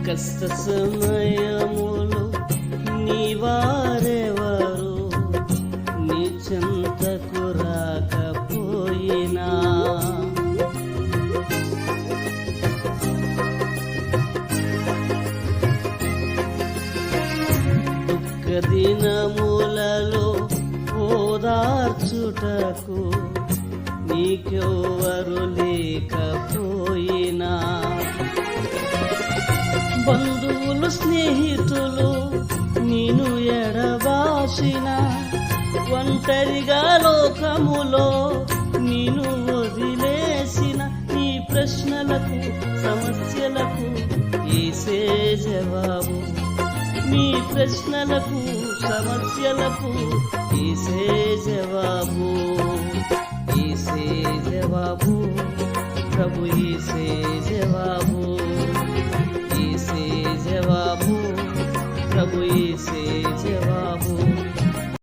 కష్ట సమయములు నీవారెవరు నీ చెంతకు రాకపోయినా దుఃఖ దినములలో ఓదార్చుటకు నీకెవ్వరు లేకపోయినా బంధువులు స్నేహితులు నిన్ను ఎడబాసిన ఒంటరిగా లోకములో నిన్ను వదిలేసిన నీ ప్రశ్నలకు సమస్యలకు యేసే జవాబు నీ ప్రశ్నలకు సమస్యలకు యేసే జవాబు యేసే జవాబు ప్రభు యేసే జవాబు యేసే జవాబు ప్రభు యేసే